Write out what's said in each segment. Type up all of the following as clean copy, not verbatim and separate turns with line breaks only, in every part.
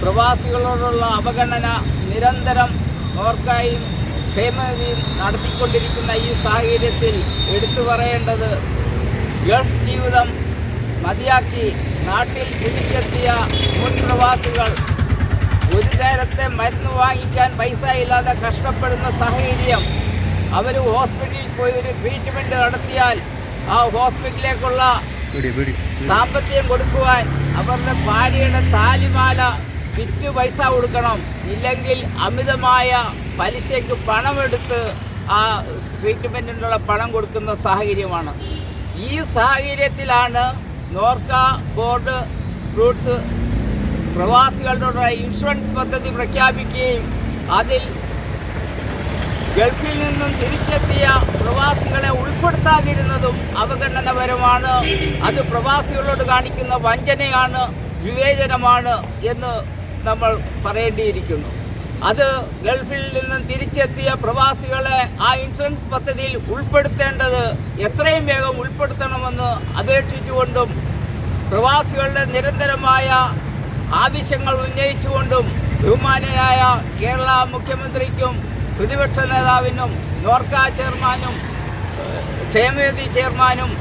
പ്രവാസികളോടുള്ള അവഗണന നിരന്തരം നോർക്കയും ക്ഷേമനിധിയും നടത്തിക്കൊണ്ടിരിക്കുന്ന ഈ സാഹചര്യത്തിൽ എടുത്തു പറയേണ്ടത് ഗൾഫ് ജീവിതം മതിയാക്കി നാട്ടിൽ തിരിച്ചെത്തിയ മുൻ പ്രവാസികൾ ഒരു നേരത്തെ മരുന്ന് വാങ്ങിക്കാൻ പൈസ ഇല്ലാതെ കഷ്ടപ്പെടുന്ന സാഹചര്യം. അവർ ഹോസ്പിറ്റലിൽ പോയി ഒരു ട്രീറ്റ്മെൻറ്റ് നടത്തിയാൽ ആ ഹോസ്പിറ്റലിലേക്കുള്ള സാമ്പത്തികം കൊടുക്കുവാൻ അവരുടെ ഭാര്യയുടെ താലിമാല വിറ്റ് പൈസ കൊടുക്കണം. ഇല്ലെങ്കിൽ അമിതമായ പലിശയ്ക്ക് പണമെടുത്ത് ആ ട്രീറ്റ്മെൻറ്റിനുള്ള പണം കൊടുക്കുന്ന സാഹചര്യമാണ്. ഈ സാഹചര്യത്തിലാണ് നോർക്ക ബോർഡ് ഫ്രൂട്ട്സ് പ്രവാസികളുടെ ഇൻഷുറൻസ് പദ്ധതി പ്രഖ്യാപിക്കുകയും അതിൽ ഗൾഫിൽ നിന്നും തിരിച്ചെത്തിയ പ്രവാസികളെ ഉൾപ്പെടുത്താതിരുന്നതും അവഗണനപരമാണ്. അത് പ്രവാസികളോട് കാണിക്കുന്ന വഞ്ചനയാണ്, വിവേചനമാണ് എന്ന് നമ്മൾ പറയേണ്ടിയിരിക്കുന്നു. അത് ഗൾഫിൽ നിന്നും തിരിച്ചെത്തിയ പ്രവാസികളെ ആ ഇൻഷുറൻസ് പദ്ധതിയിൽ ഉൾപ്പെടുത്തേണ്ടത് എത്രയും വേഗം ഉൾപ്പെടുത്തണമെന്ന് അപേക്ഷിച്ചുകൊണ്ടും പ്രവാസികളുടെ നിരന്തരമായ ആവശ്യങ്ങൾ ഉന്നയിച്ചുകൊണ്ടും ബഹുമാന്യനായ കേരള മുഖ്യമന്ത്രിക്കും പ്രതിപക്ഷ നേതാവിനും നോർക്ക ചെയർമാനും ക്ഷേമനിധി ചെയർമാനും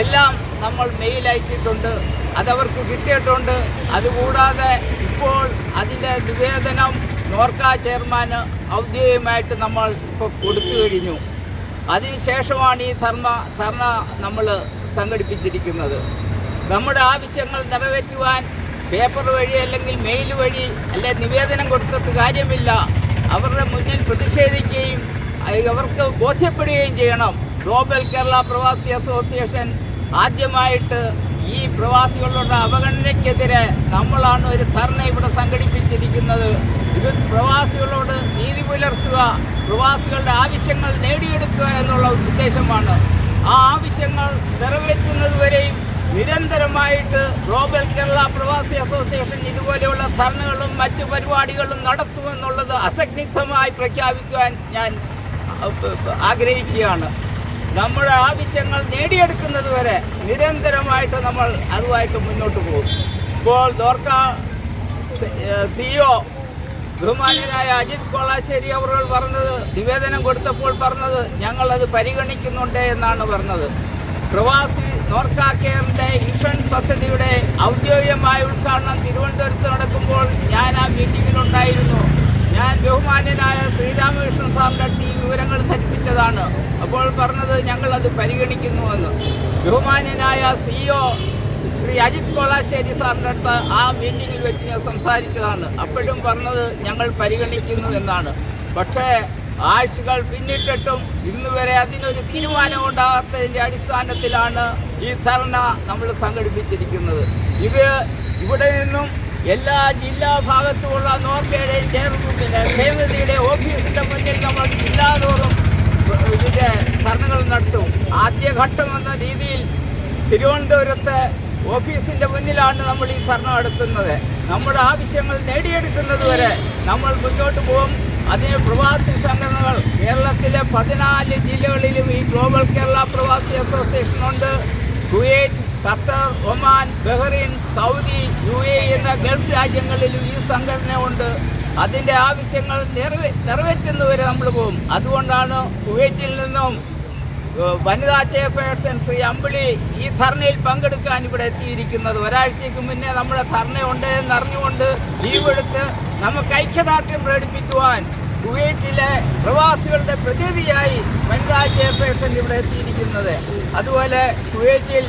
എല്ലാം നമ്മൾ മെയിൽ അയച്ചിട്ടുണ്ട്. അതവർക്ക് കിട്ടിയിട്ടുണ്ട്. അതുകൂടാതെ ഇപ്പോൾ അതിൻ്റെ നിവേദനം നോർക്ക ചെയർമാന് ഔദ്യോഗികമായിട്ട് നമ്മൾ ഇപ്പോൾ കൊടുത്തു കഴിഞ്ഞു. അതിനുശേഷമാണ് ഈ ധർണ നമ്മൾ സംഘടിപ്പിച്ചിരിക്കുന്നത്. നമ്മുടെ ആവശ്യങ്ങൾ നിറവേറ്റുവാൻ പേപ്പർ വഴി അല്ലെങ്കിൽ മെയിൽ വഴി നിവേദനം കൊടുത്തിട്ട് കാര്യമില്ല. അവരുടെ മുന്നിൽ പ്രതിഷേധിക്കുകയും അവർക്ക് ബോധ്യപ്പെടുകയും ചെയ്യണം. ഗ്ലോബൽ കേരള പ്രവാസി അസോസിയേഷൻ ആദ്യമായിട്ട് ഈ പ്രവാസികളുടെ അവഗണനയ്ക്കെതിരെ നമ്മളാണ് ഒരു ധർണ ഇവിടെ സംഘടിപ്പിച്ചിരിക്കുന്നത്. ഇത് പ്രവാസികളോട് നീതി പുലർത്തുക, പ്രവാസികളുടെ ആവശ്യങ്ങൾ നേടിയെടുക്കുക എന്നുള്ള ഉദ്ദേശമാണ്. ആ ആവശ്യങ്ങൾ നിറവേറ്റുന്നതുവരെയും നിരന്തരമായിട്ട് ഗ്ലോബൽ കേരള പ്രവാസി അസോസിയേഷൻ ഇതുപോലെയുള്ള ധർണകളും മറ്റു പരിപാടികളും നടത്തുമെന്നുള്ളത് അസന്നിഗ്ധമായി പ്രഖ്യാപിക്കുവാൻ ഞാൻ ആഗ്രഹിക്കുകയാണ്. നമ്മുടെ ആവശ്യങ്ങൾ നേടിയെടുക്കുന്നത് വരെ നിരന്തരമായിട്ട് നമ്മൾ അതുമായിട്ട് മുന്നോട്ട് പോകും. ഇപ്പോൾ നോർക്ക CEO ബഹുമാന്യനായ അജിത് കൊളാശ്ശേരി അവർ പറഞ്ഞത്, നിവേദനം കൊടുത്തപ്പോൾ പറഞ്ഞത് ഞങ്ങളത് പരിഗണിക്കുന്നുണ്ട് എന്നാണ് പറഞ്ഞത്. പ്രവാസി നോർക്ക കെയറിൻ്റെ ഇൻഷുറൻസ് പദ്ധതിയുടെ ഔദ്യോഗികമായ ഉദ്ഘാടനം തിരുവനന്തപുരത്ത് നടക്കുമ്പോൾ ഞാൻ ആ മീറ്റിങ്ങിലുണ്ടായിരുന്നു. ഞാൻ ബഹുമാന്യനായ ശ്രീരാമകൃഷ്ണൻ സാറിൻ്റെ ഈ വിവരങ്ങൾ ധരിപ്പിച്ചതാണ്. അപ്പോൾ പറഞ്ഞത് ഞങ്ങളത് പരിഗണിക്കുന്നുവെന്ന്. ബഹുമാന്യനായ CEO ശ്രീ അജിത് കൊളാശ്ശേരി സാറിൻ്റെ അടുത്ത് ആ മീറ്റിങ്ങിൽ വെച്ച് ഞാൻ സംസാരിച്ചതാണ്. അപ്പോഴും പറഞ്ഞത് ഞങ്ങൾ പരിഗണിക്കുന്നു എന്നാണ്. പക്ഷേ ആഴ്ചകൾ പിന്നിട്ടിട്ടും ഇന്ന് വരെ അതിനൊരു തീരുമാനം ഉണ്ടാകാത്തതിൻ്റെ അടിസ്ഥാനത്തിലാണ് ഈ ധർണ നമ്മൾ സംഘടിപ്പിച്ചിരിക്കുന്നത്. ഇത് ഇവിടെ നിന്നും എല്ലാ ജില്ലാ ഭാഗത്തുമുള്ള നോർക്കയുടെയും ക്ഷേമനിധിയുടെ ഓഫീസിൻ്റെ മുന്നിൽ നമ്മൾ ജില്ലാതോറും ഇതിൻ്റെ ധർണകൾ നടത്തും. ആദ്യഘട്ടം എന്ന രീതിയിൽ തിരുവനന്തപുരത്ത് ഓഫീസിൻ്റെ മുന്നിലാണ് നമ്മൾ ഈ ധർണ നടത്തുന്നത്. നമ്മുടെ ആവശ്യങ്ങൾ നേടിയെടുക്കുന്നത് വരെ നമ്മൾ മുന്നോട്ട് പോകും. അതിന് പ്രവാസി സംഘടനകൾ കേരളത്തിലെ 14 ജില്ലകളിലും ഈ ഗ്ലോബൽ കേരള പ്രവാസി അസോസിയേഷനുണ്ട്. Kuwait, Qatar, Oman, Bahrain, Saudi, UAE എന്ന ഗൾഫ് രാജ്യങ്ങളിലും ഈ സംഘടന ഉണ്ട്. അതിൻ്റെ ആവശ്യങ്ങൾ നിറവേറ്റുന്നവരെ നമ്മൾ പോകും. അതുകൊണ്ടാണ് കുവൈറ്റിൽ നിന്നും വനിതാ ചെയർപേഴ്സൺ ശ്രീ അമ്പിളി ഈ ധർണയിൽ പങ്കെടുക്കാൻ ഇവിടെ എത്തിയിരിക്കുന്നത്. ഒരാഴ്ചയ്ക്ക് മുന്നേ നമ്മുടെ ധർണയുണ്ട് എന്നറിഞ്ഞുകൊണ്ട് ലീവെടുത്ത് നമുക്ക് ഐക്യദാർഢ്യം പ്രകടിപ്പിക്കുവാൻ കുവൈറ്റിലെ പ്രവാസികളുടെ പ്രതിനിധിയായി വനിതാ ചെയർപേഴ്സൺ ഇവിടെ എത്തിയിരിക്കുന്നത്. അതുപോലെ കുവൈറ്റിൽ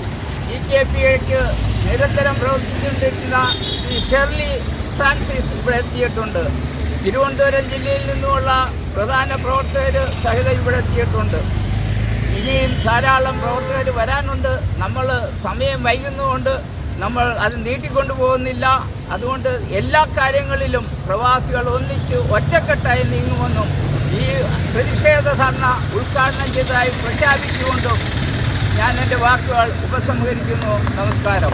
EKPക്ക് നിരന്തരം പ്രവർത്തിച്ചുകൊണ്ടിരിക്കുന്ന ശ്രീ ഷെർലി ഫ്രാൻസിസ് ഇവിടെ എത്തിയിട്ടുണ്ട്. തിരുവനന്തപുരം ജില്ലയിൽ നിന്നുമുള്ള പ്രധാന പ്രവർത്തകർ സഹിതം ഇവിടെ എത്തിയിട്ടുണ്ട്. ഇനിയും ധാരാളം പ്രവർത്തകർ വരാനുണ്ട്. നമ്മൾ സമയം വൈകുന്നതുകൊണ്ട് നമ്മൾ അത് നീട്ടിക്കൊണ്ടു പോകുന്നില്ല. അതുകൊണ്ട് എല്ലാ കാര്യങ്ങളിലും പ്രവാസികൾ ഒന്നിച്ച് ഒറ്റക്കെട്ടായി നീങ്ങുമെന്നും ഈ പ്രതിഷേധ ധർണ ഉദ്ഘാടനം ചെയ്തതായി പ്രഖ്യാപിച്ചുകൊണ്ടും ഞാൻ എൻ്റെ വാക്കുകൾ ഉപസംഹരിക്കുന്നു. നമസ്കാരം.